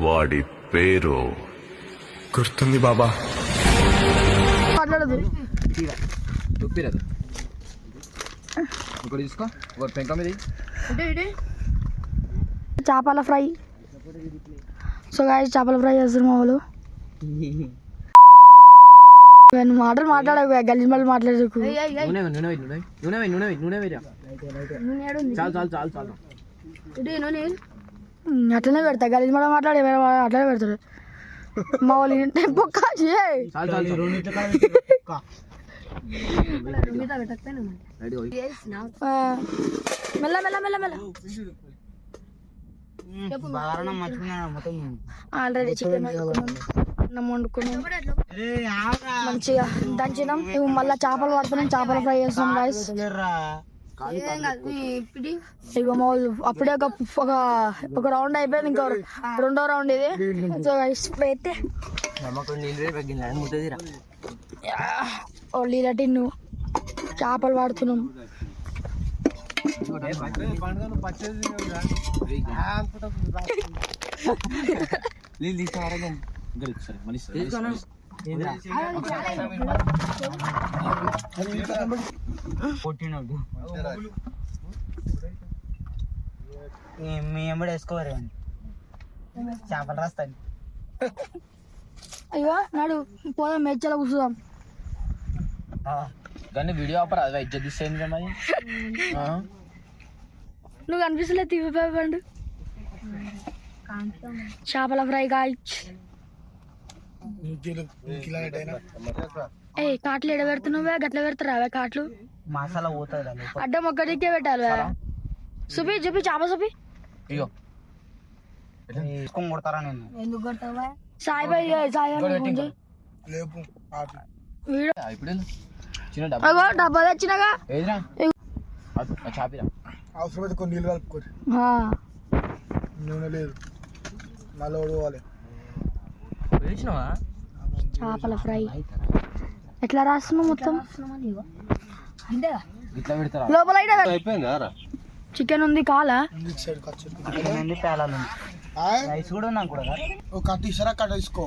వాడి పేరు గుర్తుంది బాబా. మాట్లాడదు ఉప్పిరదు ఇంకోటి తీసుకో ఒకటి పెంక మీద చేపల ఫ్రై. సో గాయ్స్ చేపల ఫ్రై చేస్తారు మా వాళ్ళు. మాటలు మాట్లాడకు, గలీజ్ మళ్ళీ మాట్లాడకు. అట్లనే పెడతా, గలీజ్ మళ్ళీ మాట్లాడే అట్లనే పెడతాడు మా వాళ్ళు. మెల్ల మెల్ల మెల్ల మెల్ల. ఆల్రెడీ చికెన్ అన్నం వండుకున్నాం మంచిగా దంచినాం. మళ్ళీ చేపలు పడుతున్నాం, చేపల ఫ్రై చేస్తున్నాం గాయ్స్. ఇక మా వాళ్ళు అప్పుడే ఒక రౌండ్ అయిపోయింది, ఇంకో రెండో రౌండ్ ఇది. సో గాయ్స్ అయితే లీల టిన్ను చేపలు వాడుతున్నాం. మీ ఎంబడి వేసుకోవాలి చేపలు రాస్తాను. అయ్యో నాడు పోదాం, మెచ్చలో కూర్చుదాం. కానీ వీడియో ఆపరా, అది ఇజ్జత్ తీసేయండి మరి. నువ్వు కనిపిస్తలే తీపిపోయాడు. చేపల ఫ్రై గాయ్స్. ఏ కాట్లు ఎడ పెడుతున్నావే, గట్ల పెడతారా అవే కాట్లు? మసాలా పోతుంది అడ్డం ఒక్కడికే పెట్టాలి. చూపి చూపి చేప చూపి. కొడతారా నేను ఎందుకు కొడతావా? సాయి బాయ్ సాయి డబ్బా తెచ్చినాగా. అవసరమైతే కొన్ని నీళ్ళు కలుపుకోరు, నూనె లేదు మళ్ళీ ఉడవాలి. చేపల ఫ్రై ఎట్లా రాస్తున్నావు మొత్తం లోపల? చికెన్ ఉంది కాలా రైస్ కూడా ఉన్నాం కూడా కట్ ఇస్తారా, కట్ తీసుకో.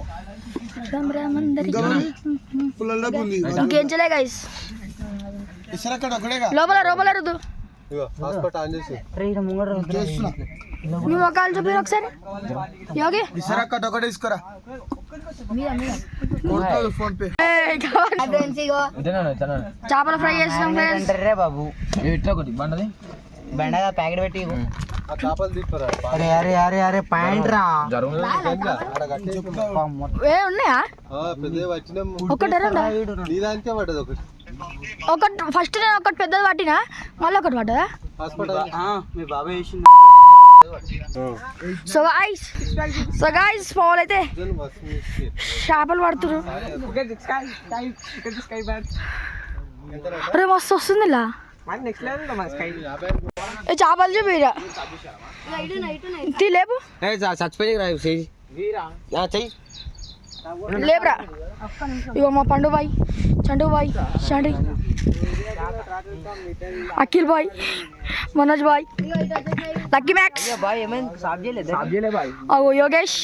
ఇంకేంచలే గైస్. ఇస్తారా కట్ ఒకటేగా లోపల లోపల రుద్దు. మీ మొక్కలు చూపి ఒకసారి. యోగి ఇస్తారా కట్ ఒకటే తీసుకురా. Phone pay. చేపల ఫ్రై చేస్తున్నాం రే బాబు. బండది బెండగా ప్యాకెట్ పెట్టి అరే అరే అరే అరే పాయింట్ రా. ఏ ఉన్నాయా? ఒకటి రెండా? ఒకటి ఫస్ట్ నేను ఒకటి పెద్దది పట్టినా, మళ్ళీ ఒకటి పడ్డదా? మీ బాబాయ్ సో గైస్ ఫాల్ అయితే చేపలు పడుతున్నారు. అరే మస్తు వస్తుంది ఇలా చేపలు చూపిరా. లేపు లేపురా. ఇగో మా పండు బాయ్, చండు బాయ్, చండి, అఖిల్ బాయ్, మనోజ్ బాయ్, లక్కీ మ్యాక్స్, అగో యోగేష్.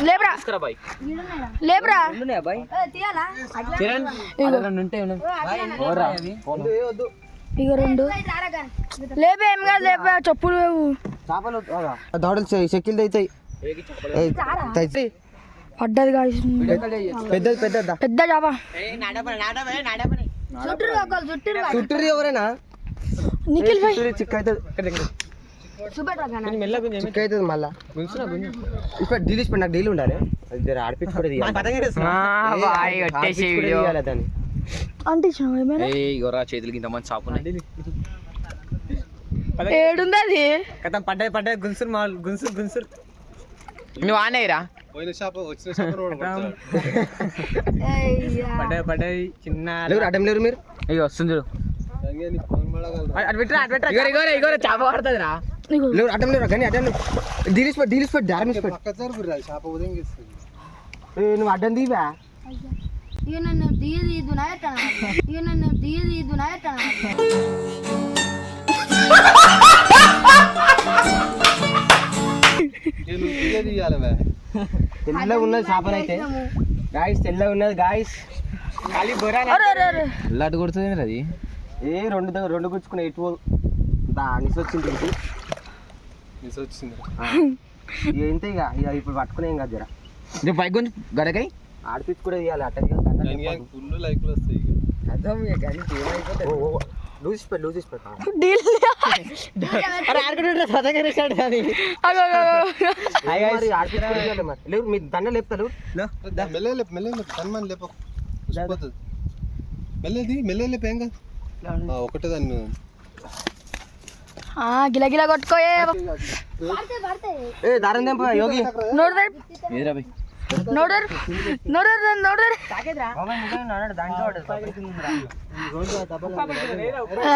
లేపురా లేపురా. ఇగో రెండు లేపే. ఏం కాదు లేపా, చెప్పులు లేవు. దోడలు చెక్కిలు అవుతాయి. పడ్డది కాదు పెద్దది పెద్ద పెద్ద చేప. చుట్టూరు ఎవరైనా నిఖిల్ భాయ్ చిక్క అవుతుంది, చిక్క అవుతుంది. మళ్ళా ఇప్పుడు డీల్ ఇచ్చి నాకు డీల్ ఉండాలి, ఆడిపించుకోవడం దాన్ని అంటించావు ఏమైనా? చేతులకి ఇంతమంది చాపు ఏడుంది అది? పడ్డాయి పడ్డాయి గున్సురు మా గున్సురు గున్సురు. నువ్వు ఆనేరా పడ్డాయి పడ్డాయి చిన్న అడ్డం లేరు మీరు. ఇక వస్తుంది చేప పడుతుంది రా. అడ్డం లేరు కానీ అడ్డం డీలిస్ పెట్టి దారం నువ్వు అడ్డం దీవా. నన్ను తీయదు తెల్లగా ఉన్నది చేపలు అయితే గాయస్, తెల్లగా ఉన్నది గాయస్. అరే అరే అరే అల్లాటు కొడుతుంది అది. ఏ రెండు గుచ్చుకున్నాయి ఎటు నిసొచ్చింది ఎంత ఇక ఇప్పుడు పట్టుకునే ఏం కాదు జర నువ్వు పైకి కొంచెం గడకాయ ఆడిపించి కూడా ఇవ్వాలి అట్ట లూజ్ పెట్టు డీల్ లేవు మీ దండ లేపుతారు ఒకటే దాన్ని గిల గిల కొట్టుకోయే ఏ దారం తెంప యోగి ನೋಡ್ರಿ ఏదిరా బై ನೋಡ್ರಿ ನೋಡ್ರಿ ನೋಡ್ರಿ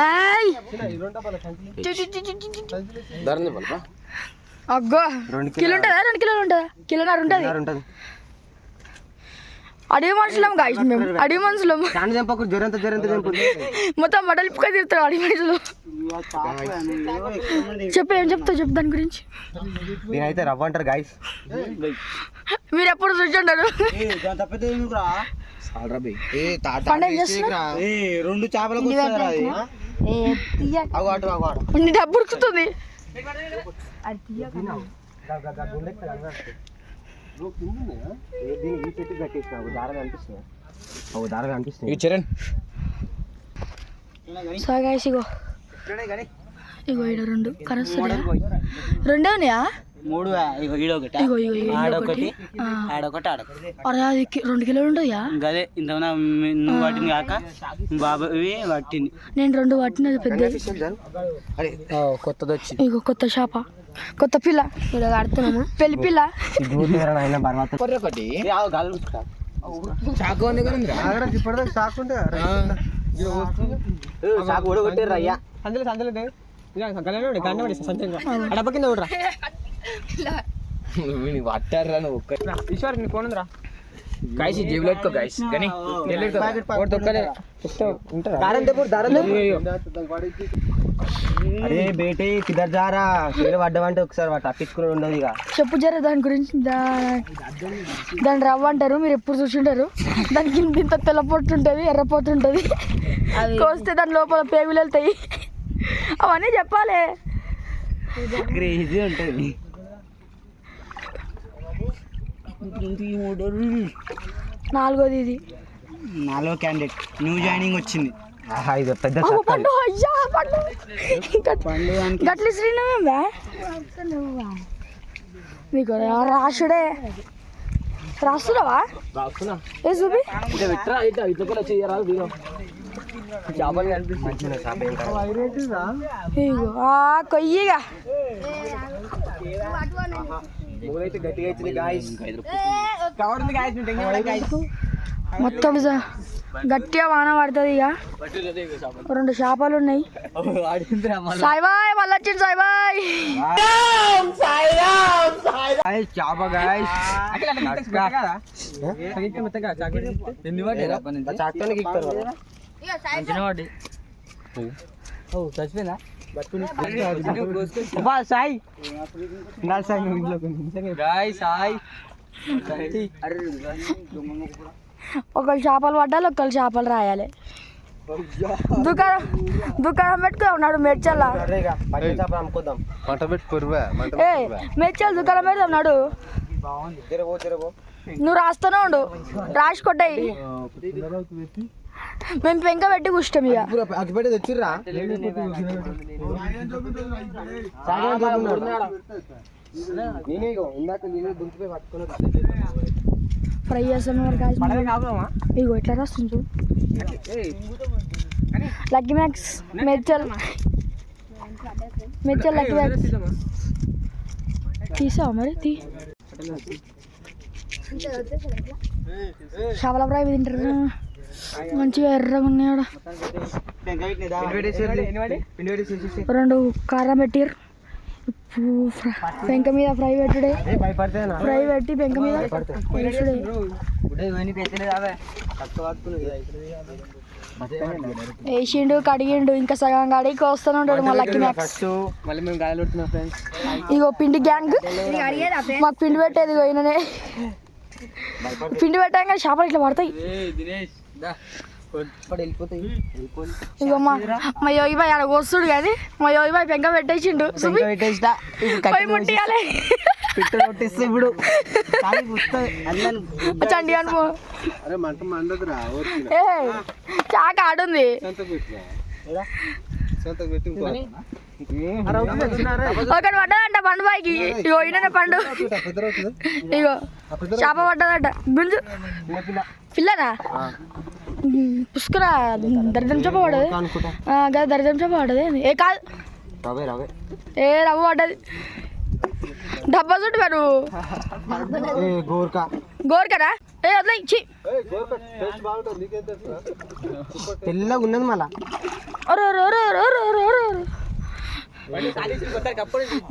ఏయ్ ధర చెప్పాలి అగ్గో కిలో ఉంటుందా 2 కిలోలు ఉంటుందా కిలోన్నర ఉంటుంది అడవి మనుషులం గాయస్ మేము అడవి మనుషులం తెంపకు జ్వరంత తెంపు మొత్తం మడలిపుకొని తిరుగుతారు అడవి మనుషులు ఏం చెప్తావు చెప్పు దాని గురించి నేనైతే రవ్వ అంటారు గాయస్ మీరు ఎప్పుడు చూసుంటారు రెండు చేపలు డబ్బు ఉరుకుతుంది చరణ్ సో గైస్ ఇగో ఇగో ఈడ 2 కరస్తాయా 2 ఉన్నాయా 3 ఈడొకటి ఇగో ఇగో ఆడొకటి అరే అది 2 కిలోలు ఉంటాయా గదే ఇంత నువ్వు పట్టింది కాక బాబావి పట్టింది నేను 2 పట్టినది పెద్ద కొత్తది వచ్చి ఇగో కొత్త చేప కొత్త పిల్ల ఇలా ఆడుతున్నాము పెళ్లి పిల్ల ఒకటి చాకు ఉంది ఇప్పటిదాకా షాక్ ఉంటే సాకు ఓడగొట్టారు అయ్యా పట్టారా నువ్వు ఈశ్వర్ నీ ఫోన్ ఉందిరా గాయస్ జేబులో పెట్టుకో గాయస్ కానీ అరే బేటే కిదర్ జారా పేరు పడ్డమంటే ఒకసారి వాటి తప్పించుకుని ఉండదు ఇక చెప్పు జర దాని గురించి దాని రవ్వ అంటారు మీరు ఎప్పుడు చూసుంటారు దానికి ఇంత తెల్ల పొట్టు ఉంటుంది ఎర్ర పొట్టు ఉంటుంది కోస్తే దాని లోపల పేగులు వెళ్తాయి అవన్నీ చెప్పాలి క్రేజీ ఉంటుంది నాలుగోది ఇది 4వ క్యాండిడేట్ న్యూ జాయినింగ్ వచ్చింది ఇది పెద్ద పండు అయ్యా పండు గట్ల శ్రీనవే నీకు రాసుడే రాస్తున్నావా ఏ చూపి ఇగో కొయ్యిగా గట్టిగా ఇచ్చింది గాయస్ మొత్తం గట్టిగా వాన పడుతుంది ఇక 2 చేపలు ఉన్నాయి సాయిబాయ్ మళ్ళీ వచ్చింది సాయిబాయ్ చేప గాయస్ సాయి ఒకళ్ళు చేపలు పట్టాలి ఒకళ్ళు చేపలు రాయాలి దుకాణం పెట్టుకో ఉన్నాడు మెడ్చల్లా మెడ్చల్ దుకాణం పెడతాం నాడు నువ్వు రాస్తూనే ఉండు రాసి కొట్టాయి మేము పెంక పెట్టి కూర్చోం ఇక అగ్గిపెట్టి తెచ్చిర్రా ఫ్రై చేస్తాను ఇగో ఎట్లా రాస్తుంది Lucky Max Medchal Lucky Max తీసావా మరి చేపల ఫ్రై తింటారు మంచిగా ఎర్రగా ఉన్నాయి ఆడ 2 కారం పెట్టిర్రు పెంక మీద ఫ్రై పెట్టుడే ఫ్రై పెట్టి పెంక మీద వేసిండు కడిగిండు ఇంకా సగం కడిగి వస్తూనే ఉంటాడు మా లక్కీ మ్యాక్స్. మళ్ళీ మేము గాలి పెడుతున్నాం ఫ్రెండ్స్. ఇగో పిండి గ్యాంగ్ మాకు పిండి పెట్టేది ఇగో ఈయననే. పిండి పెట్టాక చేపలు ఇట్లా పడతాయి. ఇగో మా యోగి బాయ్ ఆడ వస్తుడు కానీ మా యోగి బాయ్ పెంక పెట్టేసిండు. ముట్టియాలి ఇప్పుడు చండి అనుకో అరే మంట మండదురా ఏ చాక ఆడుంది. ఒకటి పడ్డదంట పండు బాయికి. ఇగో ఈయన పండు ఇగో చేప పడ్డదంట. గుంజు పిల్లనా పుష్కరా దరిద్రం చేప పడ్డది కదా. దరిద్రం చేప పడ్డది ఏ కాదు ఏ రవ్వ పడ్డది. డబ్బా చుట్టు మీరు గోర్కనా ఏ వదిలే ఇచ్చి తెల్లగా ఉన్నది మళ్ళా.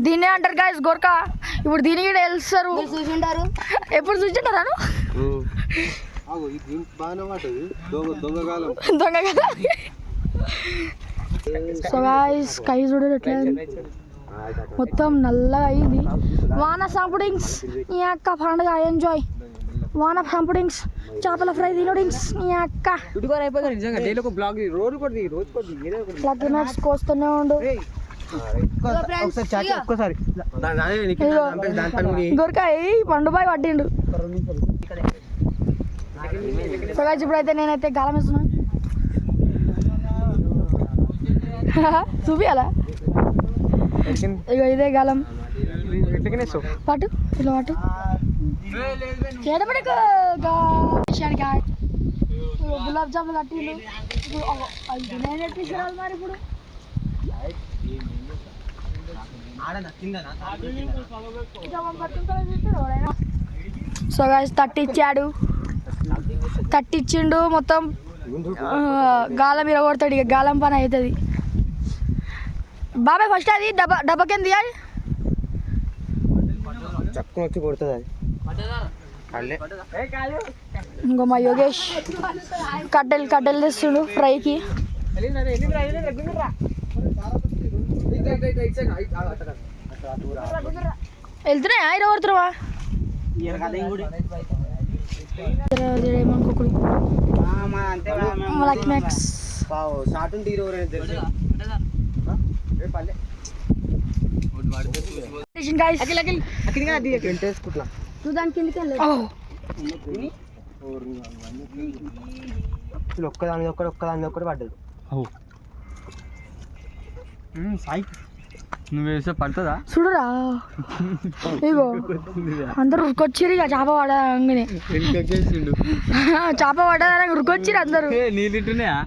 దీన్నే అంటారు గాయస్ గోర్కా. ఇప్పుడు దీనికి కూడా వెళ్తారు. ఎప్పుడు చూసింటారా దొంగ. సో గాయస్ కై చూడరు ఎట్లా మొత్తం నల్లగా అయింది. వాన సంపుడింగ్స్ నీ అక్క పండుగ ఎంజాయ్. వాన సంపుడింగ్స్ చేపల ఫ్రై తినడింగ్స్ నీ అక్క. లక్కీ మ్యాక్స్ కోస్తూనే ఉండు. గొరకాయ పండు బాయ్ పట్టిండు. సో గాయ్స్ ఇప్పుడైతే నేనైతే గాలం వేస్తున్నాను. చూపియాలా ఇగో ఇదే గాలం పాటు ఇలా పాటు ఎడబడి గులాబ్ జాములు కట్టిండు. నేను తీసుకురావాలి మరి ఇప్పుడు. సో గాయ్స్ తట్టిచ్చిండు మొత్తం. గాలం ఇరగొడతాడు ఇక గాలం పని అవుతుంది. బాబాయ్ ఫస్ట్ అది డబ్బా కింద తీయాలి. చక్కున వచ్చి కొడుతుంది అది. ఇంకో మా యోగేష్ కట్టెలు తెస్తుండు ఫ్రైకి. వెళ్తున్నాయా ఇరగొడుతున్నావా ఏమనుకోకుడు. లక్కీ మ్యాక్స్ ఒక్కదాని ఒక్కటి పడ్డది. నువ్వు వేస్తే పడుతుందా చూడరా. ఇగో అందరు ఉరికొచ్చిరు ఇక చేప పడగానే. చేప పడగానే ఉరికొచ్చిరు అందరు. నీళ్ళింటున్నాయా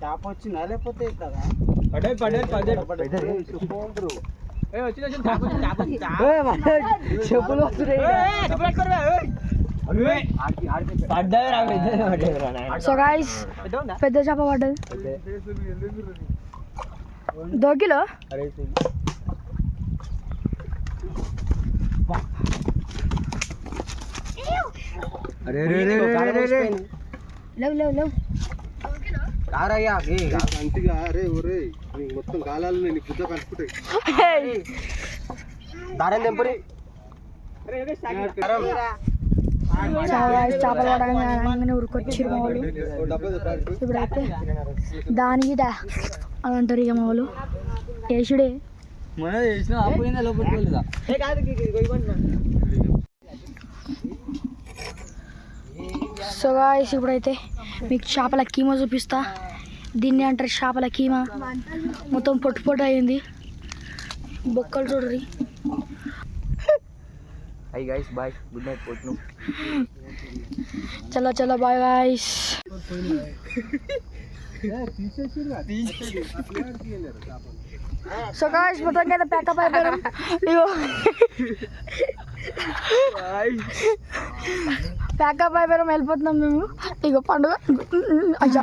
చేప వచ్చిందా లేకపోతే చెప్పులు సో గాయ్స్ పెద్ద చేప పడ్డది. 2 కిలో మొత్తం గాలాలు గుద్ద కలుపుకుంటాయి. దారం తెంపురి. చేపలు పడగానే ఉరికొచ్చిరు మా వాళ్ళు. ఇప్పుడైతే దానికి అని అంటారు ఇక మా వాళ్ళు. వేసుడే సో గాయ్స్ ఇప్పుడైతే మీకు చేపల కీమా చూపిస్తా. దీన్ని అంటారు చేపల కీమా. మొత్తం పొట్టు అయింది. బొక్కలు చూడరి. Hi guys bye good night పోతును. చలో బాయ్ గాయ్స్. సో గాయ్స్ మొత్తం కదా ప్యాకప్ అయిపోయాం. ప్యాకప్ అయిపోయాం వెళ్ళిపోతున్నాం మేము. ఇగో పండుగ అయ్యా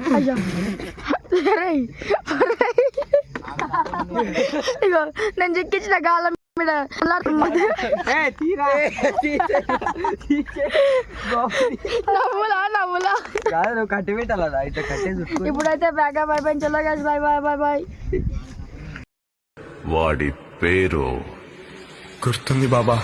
ఇగో నేను చిక్కించిన గాలం మీద నవ్వులా కాదు నువ్వు కట్టి పెట్టాలా ఇట్లా కట్టేసి ఇప్పుడైతే బ్యాక్ అయిపోయింది. చలో guys bye bye bye bye. వాడి పేరు గుర్తుంది బాబా.